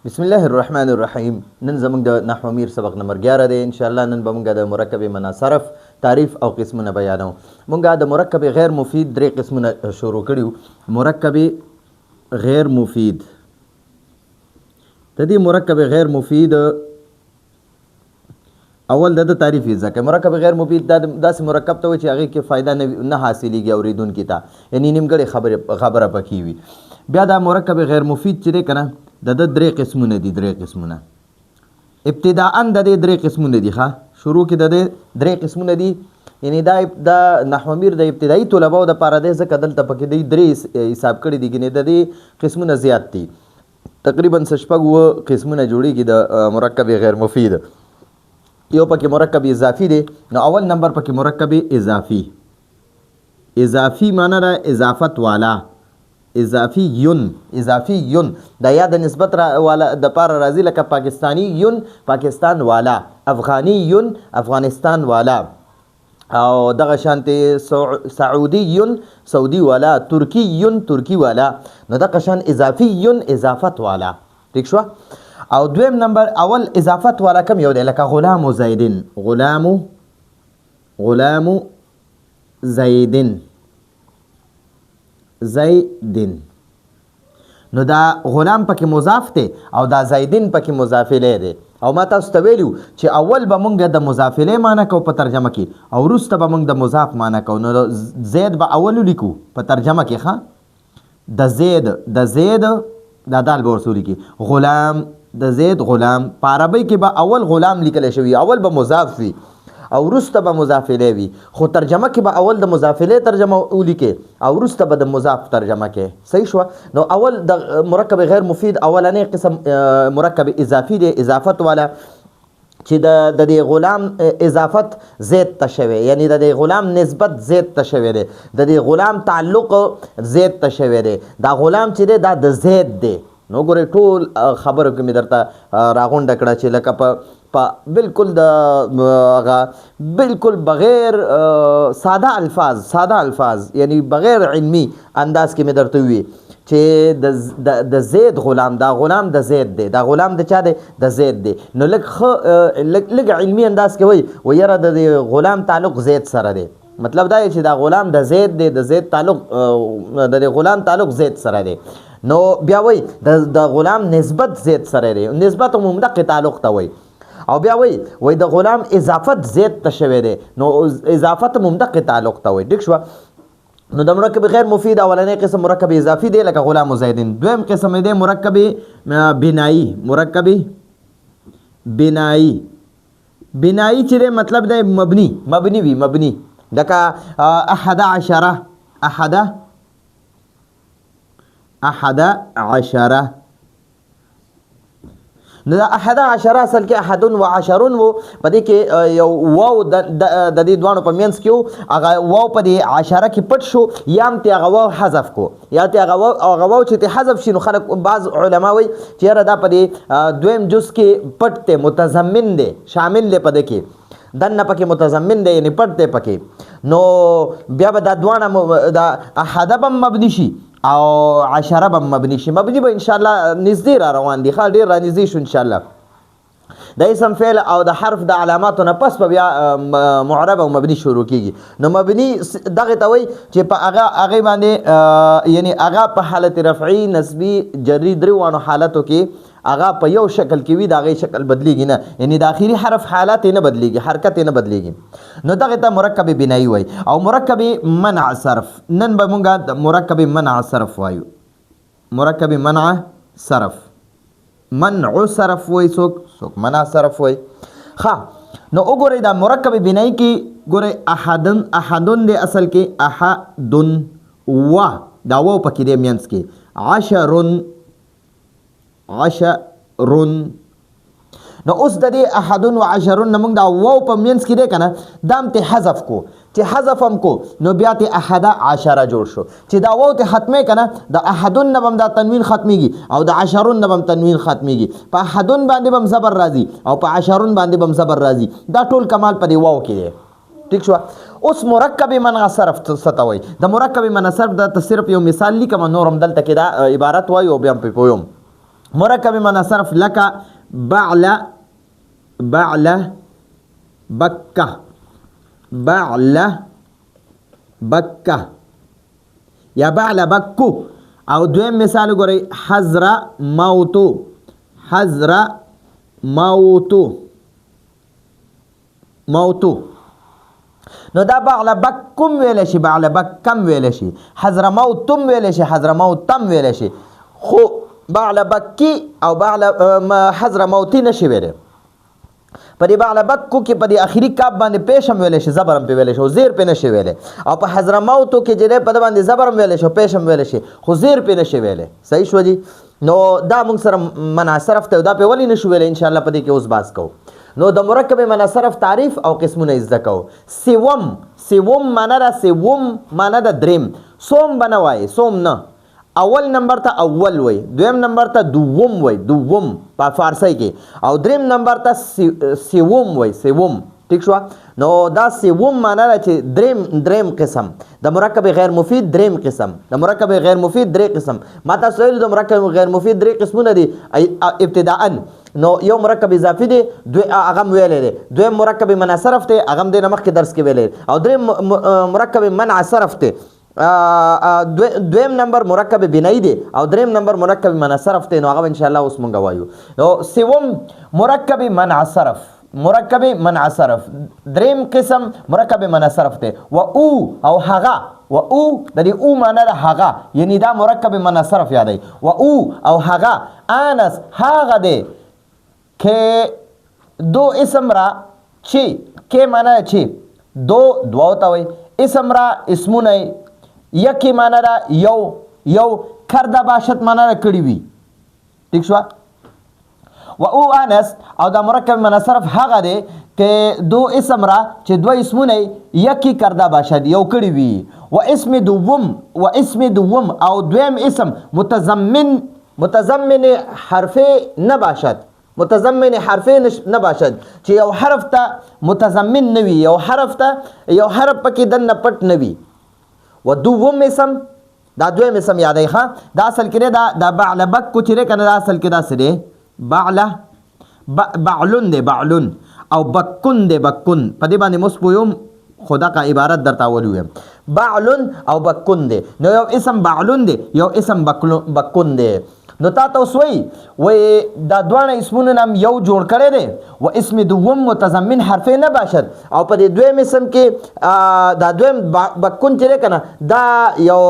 بسم الله الرحمن الرحیم. نن زموږ د نحو امیر سبق نمبر 11 دی. ان شاء الله نن به موږ د مرکب منصرف تعریف او قسمونه بیانو. موږ د مرکب غیر مفید درې قسمونه شروع کړیو. مرکب غیر مفید، د دې مرکب غیر مفید اول د تعریف یې ځکه مرکب غیر مفید داسې مرکب ته وایي چې هغې کې فایده نه حاصلېږي اورېدونکي ته، یعنې نیمګړې خبره پکې وي. بیا دا مرکب غیر مفید چې دی که نه د درې قسمونه دي. درې قسمونه ابتداءً د دې درې قسمونه دي. شروع کې د دې درې قسمونه دي، یعنې دا نحو امیر د ابتدایي طلباو دپاره دی، ځکه دلته پکې دی درې حساب کړي دي، ګنې د دې قسمونه زیات دي. تقریبا شپږ اووه قسمونه جوړېږي د مرکب غیر مفید. یو پکې مرکب اضافي دی. نو اول نمبر پکې مرکب اضافي. اضافي معنی ده اضافت والا. اضافي یون دا یا د نسبت والا د پاره راځي، لکه پاکستانی یون پاکستان والا، افغانی یون افغانستان والا، او دغه شانتې سعودي یون سعودي والا، ترکی یون ترکی والا. نو دغه شان اضافي یون اضافت والا. ٹھیک شو؟ او دویم نمبر اول اضافت والا کم یو دی، لکه غلام و زیدن. غلام زیدن نو دا غلام پکې مضاف دی او دا زیدن پکې مضاف الیه دی. او ما تاسو ته ویلو چې اول به مونږ د مضاف الیه معنی کوو په ترجمه کې، او وروسته به مونږ د مضاف معنی کوو. نو زید به اول ولیکو په ترجمه کې. د زید دا دال به ورسره ولیکي. غلام د زید غلام په عربۍ کې به اول غلام لیکلی شوي، اول به مضاف وي او وروسته به مضاف الیه وي، خو ترجمه کې به اول د مضاف الیه ترجمه ولیکې او وروسته به د مضاف ترجمه کې. صحیح شوه؟ نو اول د مرکب غیر مفید اولنی قسم مرکب اضافي دی، اضافت والا، چې د دې غلام اضافت زید ته شوی، یعنی د دې غلام نسبت زید ته شوی دی، د دې غلام تعلق زید ته شوی دی. دا غلام چې دی دا د زید دی. نو ګورئ ټول خبرو کې مې درته راغونډه کړه چې لکه په بالکل بالکل بغیر ساده الفاظ یعنی بغیر علمی انداز کې مې درته ووي چې د زید غلام، دا غلام د زید دی، دا غلام د چا دی؟ د زید دی. نو لږ علمی انداز کې وایي یاره د غلام تعلق زید سره دی. مطلب دا چې دا غلام د زید دی، د زید تعلق د غلام تعلق زید سره دی. نو بیا وایي د غلام نسبت زید سره دی، نسبت هم همدغه تعلق ته وایي. او بیا وایي د غلام اضافت زید ته شوی دی، نو اضافت هم همدغه تعلق ته وایي. ټیک شوه؟ نو د مرکب غیر مفید اولنی قسم مرکب اضافي دی، لکه غلام و زیدن. دویم قسم دی مرکب بنایی. مرکب بنایی چې دی مطلب دی مبني وي، مبني، لکه احد عشره. نو دا احد عشره اصل کې احدن و عشرون و، په دې کې یو واو د دې دوانو په منځ کې و، هغه واو په دې عشره کې پټ شو، یا هم ته هغه واو حذف کو، یا ته هغه واو چې ته حذف شي. نو خلک بعض علما وایي چې یاره دا په دې دویم جز کې پټ دی، متضمن دی، شامل دی په دې کې، دنه پکې متضمن دی، یعنی پټ دی پکې. نو بیا به دا دوانه دا احده به مبني شي او عشره به مبني شي. مبني به انشاءالله نږدې را روان دي، ډېر را نږدې شو انشاءالله. د اسم فعل او د حرف د علاماتو نه پس به بیا معرب او مبني شروع کیږي. نو مبني دغه ته وایي چې په هغې باندې یعنی هغه په حالت رفعي، نسبي، جري دریوانو حالتو کې هغه په یو شکل کې وي، د هغې شکل بدلیږي نه، یعنی د آخري حرف حالت یې نه بدلیږي، حرکت یې نه بدلیږي. نو دغه ته مرکب بنایی وایي. او مرکب منع صرف، نن به مونږ د مرکب منع صرف وایو. مرکب منع صرف، منع صرف وایي، څوک منع صرف وایي. نو وګورئ دا مرکب بنایی کې ګورئ احدن دی اصل کې، احدن و دا واو پکې دی منځ کې، عشرون. نو اوس د دې احدن و عشرون نه موږ دا واو په منځ کې دی که نه، دا هم ته حذف کو، چې حذف هم کو نو بیا ته احده عشره جوړ شو. چې دا واو ته ختمې که نه، د احدن نه به هم دا تنوین ختمیږي او د عشرون نه به هم تنوین ختمیږي. په احدن باندې به هم زبر راځي او په عشرون باندې به هم زبر راځي. دا ټول کمال په دې واو کې دی. ٹھیک شو؟ اوس مرکب منع صرف څه ته وایي؟ د مرکب منع صرف دا صرف یو مثال لیکم، نور هم دلته کې دا عبارت وایي او بیا هم پرې پویم. مرکب من صرف لکه بعله بکه یا بعله بکو. او دویم مثال ګورئ حضر موتو. نو دا بعله بکم ویل شي، بعله بکم ویل شي، حضر موتم ویل شي، حضر موتم ویل شي، خو بعله بکی او بعله حضر موتی نشي ویل. په دې بعله بکو کې په دې اخري کاپ باندې پیشم ویل شي، زبرم په ویل شي، زیر په نشي ویل. او په حضر موتو کې چې په باندې زبرم ویل شي، پیشم ویل شي، خو زیر په نشي ویل. صحیح شو جی. نو دا موږ سره مناصرف ته دا په ولی نشو ویل، ان شاء الله په دې کې اوس باس کوو. نو د مرکب مناصرف تعریف او قسمونه زده کوو. سوم معنا دا سوم معنا دا دریم. سوم بنوای، سوم نه. اول نمبر ته اول وای، دویم نمبر ته دوم وای، دوم په فارسی کې، او دریم نمبر ته سوم وای، سوم. ٹھیک شو. نو دا سوم معنا دا چې دریم قسم د مرکب غیر مفید، دریم قسم د مرکب غیر مفید درې قسم. ما تاسو ویل د مرکب غیر مفید درې قسمونه دي ابتداءً. نو یو مرکب اضافي دی، هغه ویلې دی. دویم مرکب منع صرف دی، هغه د مخکې درس کې ویلې. او دریم مرکب منع صرف دی. دویم نمبر مرکب بنایی دی او دریم نمبر مرکب منع صرف دی. نو هغه ان شاء الله اوس مونږ وایو. نو سوم مرکب منع صرف، مرکب منع صرف. دریم قسم مرکب منع صرف دی. و او هغه، و او د دې او معنا د هغه، یعنی دا مرکب منع صرف یادای. و او هغه انس هغه دی که دو اسم را چی که معنا چی دو ته وای. اسم را اسمونه یکی معنا دا یو کرده باشد معنا دا کړي وي. ٹھیک شو. و او انس او دا مرکب منع صرف هغه دی که دو اسم را چې دو اسمونه یکی کرده باشد، یو کړي وي. و اسم دوم او دویم اسم متضمن حرفه نباشد، متضمن حرفه نباشد، چې یو حرف ته متضمن نوي، یو حرف پکې دنه پټ نوي. و دوم اسم دا دویم اسم یادای ښه. دا اصل کې دا بعله بکو چې کنه، دا اصل کې دا څه دی؟ بعلون دی، بعلون. او بکون دی، بکون. په دې باندې مسبویم خدا کا عبارت درته ولوم. بعلون او بکون دی. نو یو اسم بعلون دی، یو اسم بکون دی. نو تا تاسو وای دا دوه اسمونه نام یو جوړ کړي دي. و اسم دوم متضمن حرفه نه باشد. او په دې دویم اسم کې دا دویم بکون چې کنه، دا یو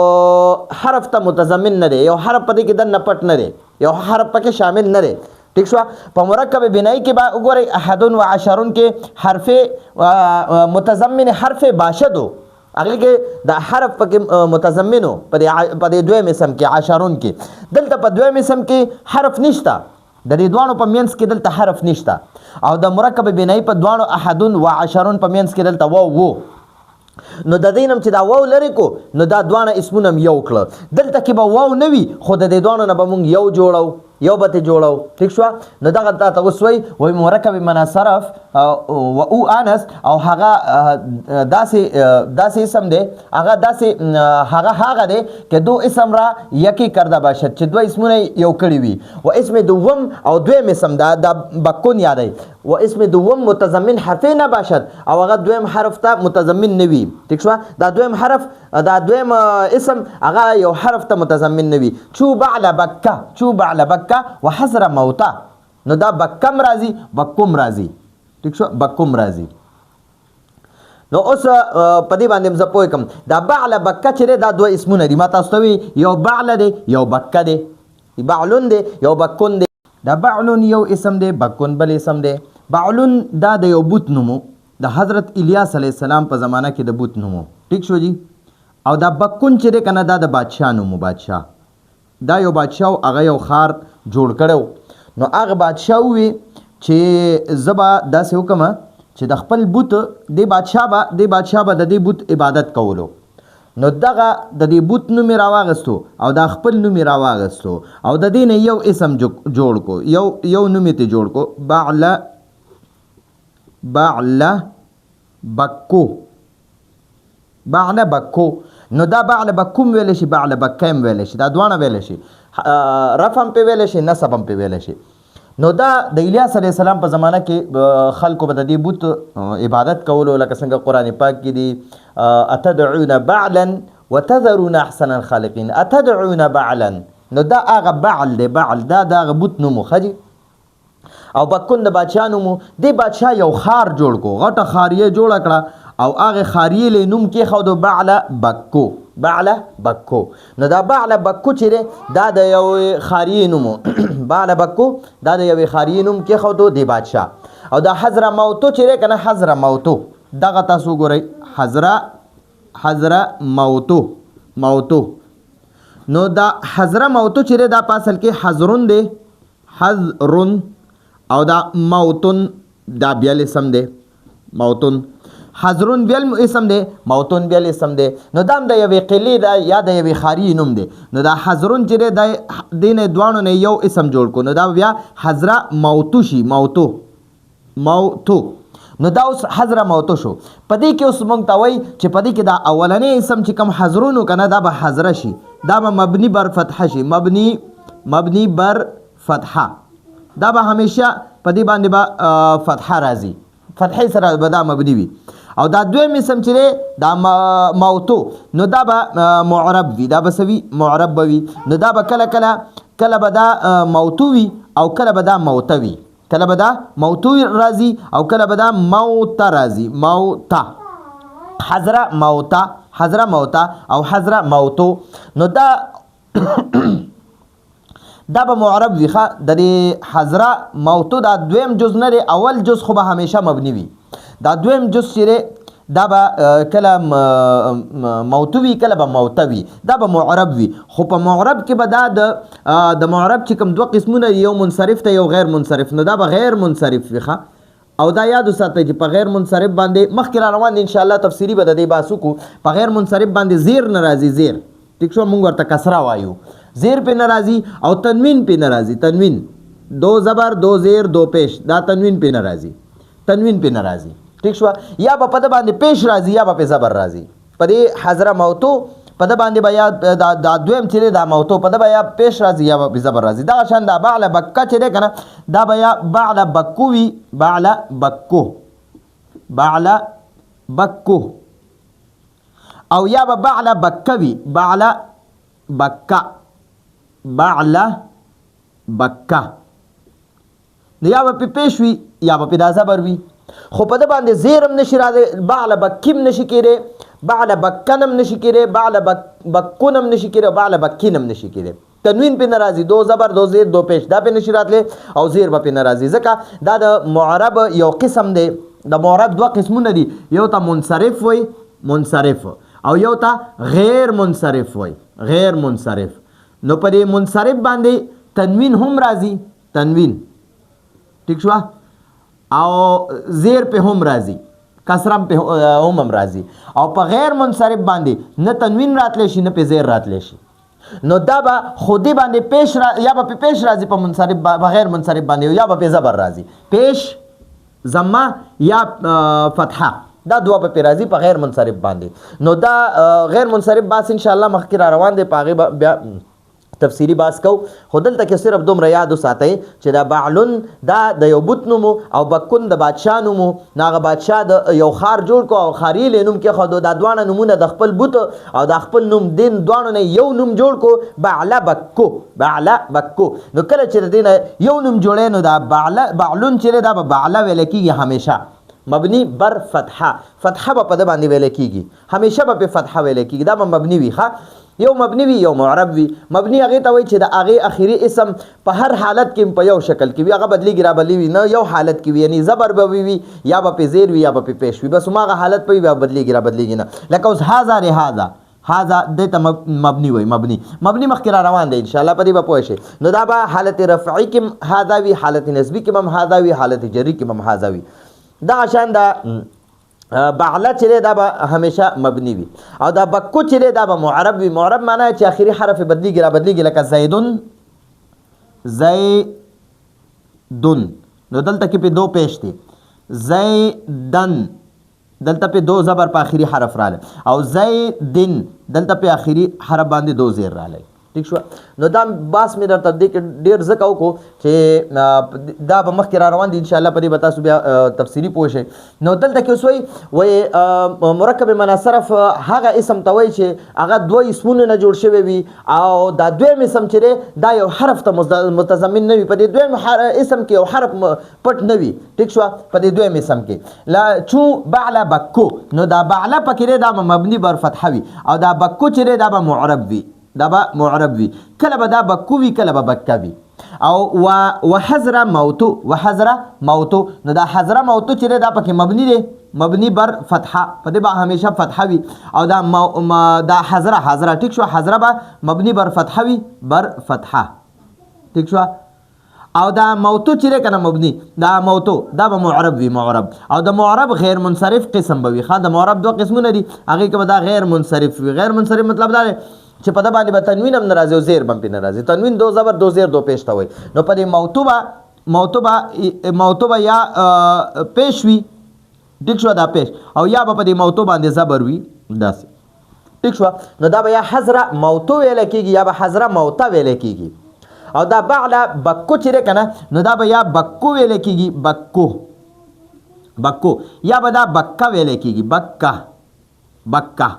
حرف ته متضمن نه دی، یو حرف په دې کې د نه پټ نه دی، یو حرف پکې شامل نه دی. ٹھیک شو. په مرکب بنایی کې با وګورئ احد و عشرون کې حرف متضمن حرف باشدو، هغه کې د حرف پکې متضمنو په دې دویم اسم کې عشرون کې. دلته په دویم اسم کې حرف نشته، د دې دوانو په مینس کې دلته حرف نشته. او د مرکب بنایی په دوانو احد و عشرون په مینس کې دلته وو. نو د دینم چې دا واو لري کو، نو دا دوانه اسمونه یو کړه. دلته کې به واو نه وي، خو د دې دوانو نه به مونږ یو جوړو، یو به جوړو. ٹھیک شو. نو دغه تا وسوي وای مرکب منع صرف و او انس او هغه داسې اسم دی، هغه داسې هغه دی که دو اسم را یکی کرده باشد، چې دو اسمونه یو کړي وي. و اسم دوم او دویم اسم دا بکون یادای. و اسم دوم متضمن حرفه نباشد، او هغه دویم حرف ته متضمن نوي. ٹھیک شو. دا دویم حرف، دا دویم اسم هغه یو حرف ته متضمن نوي. چو بعل بکه و حضر موتا. نو دا بکم راځي، بکم راځي. ٹھیک شو. بکم راځي. نو اوس په دې باندې زه پوه کوم دا بعل بکه چې دا دوه اسمونه دي. ما تاسو ته وی یو بعل دی، یو بکه دی. بعلون دی، یو بکون دی. دا بعلون یو اسم دی، بکون بل اسم دی. بعلون دا د یو بوت نومو، د حضرت الیاس علیه السلام په زمانہ کې د بوت نومو. ٹھیک شو جی. او دا بکون چې کنه دا د بادشاه نومو. بادشاه دا یو بادشاه هغه یو خار جوړ کړو. نو هغه بادشاه وی چې زبا داسې حکم چې د خپل بوت د بادشاه به د دې بوت عبادت کولو. نو دغه د دې بوت نوم راواغستو او د خپل نوم راواغستو او د دې نه یو اسم جوړ کو، یو نوم ته جوړ کو. بعل بکو. نو دا بعل بکوم ویلی شي بعل بکیم ویلی شي دا دواړه ویلی شي رفع هم پې ویلی شي نصب هم پې ویلی شي نو دا د الیاس علیه السلام په زمانه کې خلکو به د دې بوت عبادت کولو لکه څنګه قرآن پاک کې دي اتدعون بعلا وتذرون احسن الخالقین اتدعون بعلا نو دا هغه بعل دی بعل دا د هغه بوت نوم و ښه او بکون د بادشاه نوم و دې بادشاه یو خار جوړ کو غټه خاریه جوړه کړه او هغه خاریه له نوم کېښودو بعل بکو بعل بکو نو دا بعل بکو چې دی دا د یو خاریې نوم بعل بکو دا د یوې خاریې نوم کېښودو دی بادشاه او دا حضره موتو چې دی که نه حضره موتو دغه تاسو وګورئ حضره موتو نو دا حضره موتو چې دی دا په اصل کې حضرون دی حضرون او دا موتون دا بیا اسم دی موتون حضرون بیل اسم دی موتون بیل اسم دی نو دا هم د یوې قلې ده یا د یوې خاري نوم دی نو دا حضرون چې دی دا دې نه دواړو نه یو اسم جوړ کو نو دا بیا حضره موتو شي موتو نو دا اوس حضره موتو شو په دې کې اوس موږ ته وایي چې په دې کې دا اولنی اسم چې کوم حضرون که نه دا به حضره شي دا به مبني بر فتحه شي مبني بر فتحه دا به همیشه په دې باندې به فتحه راځي فتحې سره به دا مبني وي او دا دویم اسم چې دی دا موتو نو دا به معرب وي دا به څه وي معرب به وي نو دا به کله به دا موتو وي او کله به دا موته وي کله به دا موتو راځي او کله به دا موته راځي موته حضره موته او حضره موتو نو دا دا به معرب وي ښه د دې حضره موتو دا دویم جز نه دی اول جز خو به همیشه مبني وي دا دویم جز چې دی دا به کله موتو وي کله به موته وي دا به معرب وي خو په معرب کې به دا د معرب چې کوم دوه قسمونه یو منصرف ته یو غیر منصرف نو دا به غیر منصرف وي ښه او دا یاد وساتئ چې په غیر منصرف باندې مخکې را روان دی انشاءالله تفسیري به د دې بحث وکړو په غیر منصرف باندې زیر نه راځي زیر ټیک شو موږ ورته کسره وایو زیر پې نه راځي او تنوین پې نه راځي تنوین دو زبر دو زیر دو پیش دا تنوین پې نه راځي ٹھیک شو یا به په د باندې پیش راځي یا به په زبر راځي په دې حضره موتو په د باندې به یا دا دویم چې دی دا موتو په د به یا پیش راځي یا به په زبر راځي دغه شان دا بعل بکه چې دی که نه دا به یا بعل بکو وي بعل بکو او یا به بعل بکه وي بعل بکه نو یا به په پیش وي یا به په دا زبر وي خو په د باندې زیر هم نشي راځي بعل بکیم نشي کېدی بعل بکن هم نشي کېدی بعل بکون هم نشي کېدی بعل بکین هم نشي کېدی تنوین پې نه راځي دو زبر دو زیر دو پیش دا پې نشي راتلی او زیر به پې نه راځي ځکه دا د معرب یو قسم دی د معرب دوه قسمونه دي یو ته منصرف وای منصرف او یو ته غیر منصرف وای غیر منصرف نو په دې منصرف باندې تنوین هم راځي تنوین ٹھیک شو او زیر په هم راځي کسرم په هم راځي او په غیر منصرف باندې نه تنوین راتلی شي نه په زیر راتلی شي نو دا به خودی باندې پیش یا به په پیش راځي په منصرف په غیر منصرف باندې یا به په زبر راځي پیش ضمه یا فتحه دا دوه په راځي په غیر منصرف باندې نو دا غیر منصرف باس ان شاء الله مخکې را روان دی په هغې بیا تفسیری باس کو خو دلته کې صرف دومره یاد وساتئ چې دا بعلون دا د یو بت نوم او بکون د بادشاه نوم نو هغه بادشاه د یو خار جوړ کو او خاري له نوم کېښودو دا دواړه نومونه د خپل بت او د خپل نوم دین دواړو نه یو نوم جوړ کو بعله بکو نو کله چې د دې نه یو نوم جوړی نو دا بعلون چې دی دا به بعله ویلی کېږي همیشه مبني بر فتحه به په ده باندې ویلی کېږي همیشه به په فتحه ویلی کېږي دا به مبني وي ښه یو مبني وي یو معرب وي مبني هغې ته وایي چې د هغې اخري اسم په هر حالت کې په یو شکل کې وي هغه بدلیږي را بدلیږي نه یو حالت کې وي یعنی زبر به وي یا به په زیر وي یا به په پیش وي بس هماغه حالت په وي بیا بدلیږي را بدلیږي نه لکه اوس هذا لهذا دې ته مبني وایي مبني مخکې را روان دی انشاءالله په دې به پوه شئ نو دا به حالت رفعي کې هذا وي حالت نسبي کې هم هذا وي حالت جري کې هم هذا وي دغه شان دا بعله چې دی دا به همیشه مبني وي او دا بکو چې دی دا به معرب وي معرب معنی چې آخري حرف بدلیږي را بدلیږي لکه زیدون نو دلته کې په دو پیش دی زیدن دلته په دو زبر په آخري حرف رااله او زیدن دلته په آخري حرف باندې دو زیر رااله ٹھیک شو نو دا باس مې درته دې کې ډېر ځکه وکړو چې دا به مخکې را روان دي انشاءالله په دې به تاسو بیا تفصیلي پوه شئ نو دلته کې وایي مرکب منصرف هغه اسم ته وایي چې هغه دوه اسمونو نه جوړ شوی وي او دا دویم اسم چې دی دا یو حرف ته متضمن نه وي په دې دویم اسم کې یو حرف پټ نه وي ټیک شو په دې دویم اسم کې لا چو بعله بکو نو دا بعله پکې دی دا به مبني بر فتحه وي او دا بکو چې دی دا به معرب وي دا به معرب وي کله به دا بکو وي کله به بکه وي او وحضر موتو وحضر موتو نو دا حضر موتو چې دا پکې مبني دی مبني بر فتحه په دې به همیشه فتحه وي او دا حضر ټیک شو حضر به مبني بر فتحه وي بر فتحه ټیک شو او دا موتو چې کنه مبني دا موتو دا به معرب وي معرب او د معرب غیر منصرف قسم به وي خا د معرب دوه قسمونه دي هغه کې به دا غیر منصرف وي غیر منصرف مطلب دا چې په د باندې به تنوین هم ناراضي او زیر هم پې ناراضي تنوین دو زبر دو زیر دو پیش ته وایي نو په دې موتو به یا پیش وي ټیک شو دا پیش او یا به په دې موتو باندې زبر وي داسې ټیک شو نو دا به یا حضره موتو ویلی کېږي یا به حضره موته ویلی کېږي او دا بعله بکو چې دی که نه نو دا به یا بکو ویلی کېږي بکو یا به دا بکه ویلی کېږي بکه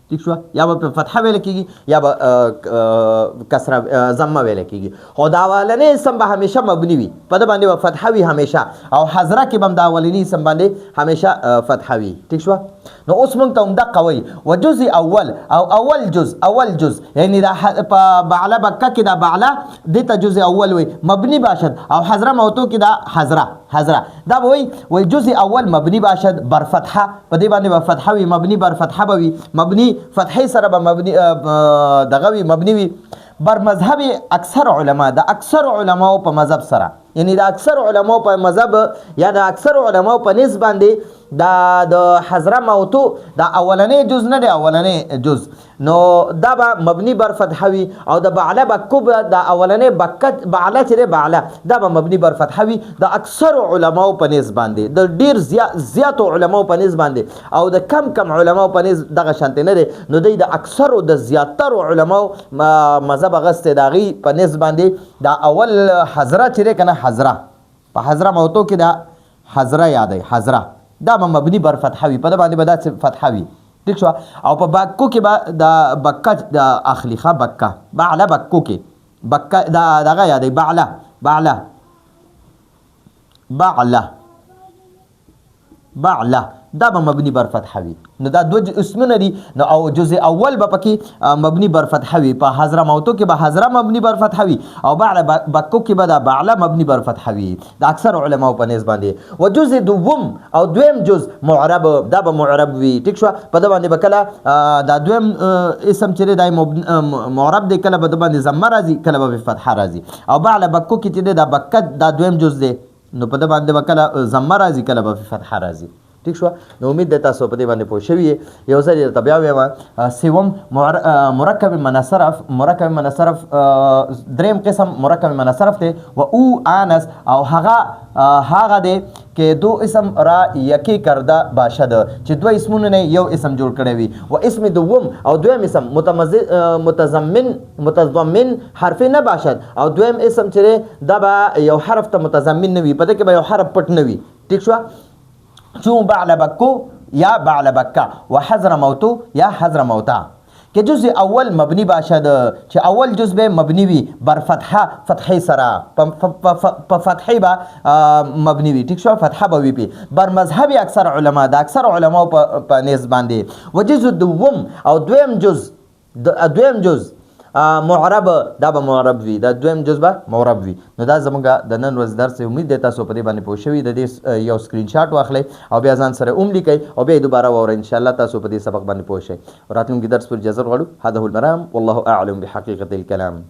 ٹھیک شو یا به فتحه ویل کېږي یا به کسره ضمه ویل کېږي خو دا اولنی اسم به همیشه مبني وي په ده باندې به فتحه وي همیشه او حضره کې به هم دا اولني اسم باندې همیشه فتحه وي ټیک شوه نو اوس موږ ته همدقه وایي و جز اول او اول جز یعنی دا په بعله بکه کې دا بعله دې ته جز اول وي مبني باشد او حضره موتو کې دا حضره دا به وایي جز اول مبني باشد بر فتحه په دې باندې به فتحه وي مبني بر فتحه به وي مبني فتحې سره به مبني دغه وي مبني وي بر مذهب اکثر علما د اکثر علماو په مذهب سره یعنی د اکثر علماو په مذهب یا د اکثر علماو په نسبت باندې دا د حضره موتو دا اولنی جز نه دی اولنی جز نو دا به مبني بر فتحه وي او د بعله بکو به دا اولنی بکه بعله چې دی بعله دا به مبني بر فتحه وي د اکثر علماو په نسبت باندې د ډېر زیاتو علماو په نسبت باندې او د کم علماو په نسبت دغه شانتې نه دی نو دی د اکثرو د زیاترو علماو مذهب اغستې د هغوی په نسبت باندې دا اول حضره چې دی که نه حضره په حضره موتو کې دا حضره یادوي حضره دا به مبني بر فتحه وي په ده باندې به دا فتحه وي ټیک شوه او په بکو کې به دا بکه د اخلي ښه بکه بعله بکو کې بکه دا دغه یادوي بعله دا به مبني بر فتحه وي نو دا دوه اسمونه دي نو او جزء اول به پکې مبني بر فتحه وي په حضره موتو کې به حضره مبني بر فتحه وي او بعله بکو کې به دا بعله مبني بر فتحه وي د اکثر علماو په نسبت باندې و جزء دوم او دویم جز معرب دا به معرب وي ټیک شو په ده باندې به کله دا دویم اسم چې دی دا معرب دی کله به ده باندې ضمه راځي کله به فتحه راځي او بعله بکو کې چې دی دا بکه دا دویم جز دی نو په ده باندې به کله ضمه راځي کله به فتحه راځي ٹھیک شو نو امید ده تاسو په دې باندې پوه شوي یو ځل درته بیا وایم سوم مرکب منصرف دریم قسم مرکب منصرف دی و او آنس او هغه دی که دو اسم را یکی کرده باشد چې دوه اسمونه نه یو اسم جوړ کړی وي و اسم دوم او دویم اسم متضمن حرف نه باشد او دویم اسم چې دا به یو حرف ته متضمن نه وي په دې کې به یو حرف پټ نه وي ټیک شو چون بعل بکو یا بعل بکه و حضر موتو یا حضر موتا که جز اول مبنی باشد چې اول جز به مبنی وي بر فتحه سره په فتحه به مبنی وي ټیک شو فتحه به وي پی بر مذهب اکثر علما د اکثر علماو په نسبت باندې و جز دوم او دویم جز معرب دا به معرب وي دا دویم جز به معرب وي نو دا زموږ د نن ورځ درس امید دی تاسو په دې باندې پوه شوي د دې یو سکرین شاټ واخلئ او بیا ځان سره لیکئ او بیا یې دوباره واورئ انشاءالله تاسو په دې سبق باندې پوه شئ راتلونکي درس پر اجازه غواړو هذا هو المرام والله اعلم بحقیقة الكلام